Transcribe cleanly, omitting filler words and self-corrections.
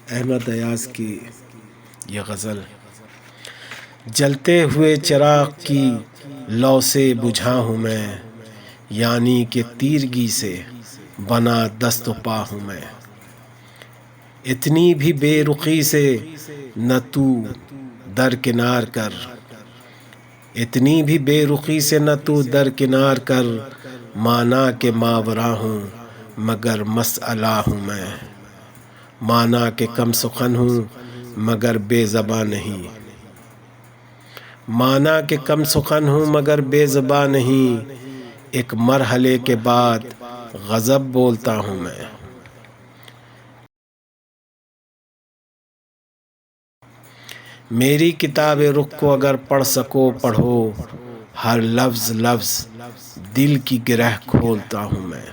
احمد ایاز کی یہ غزل۔ جلتے ہوئے چراغ کی لو سے بجھا ہوں میں، یعنی کہ تیرگی سے بنا دست و پا ہوں میں۔ اتنی بھی بے رخی سے نہ تو درکنار کر، اتنی بھی بے رخی سے نہ تو درکنار کر، مانا کہ ماورا ہوں مگر مسئلہ ہوں میں، مانا کہ کم سخن ہوں مگر بے زباں نہیں، مانا کہ کم سخن ہوں مگر بے زباں نہیں، ایک مرحلے کے بعد غضب بولتا ہوں میں۔ میری کتاب رخ کو اگر پڑھ سکو پڑھو، ہر لفظ لفظ دل کی گرہ کھولتا ہوں میں۔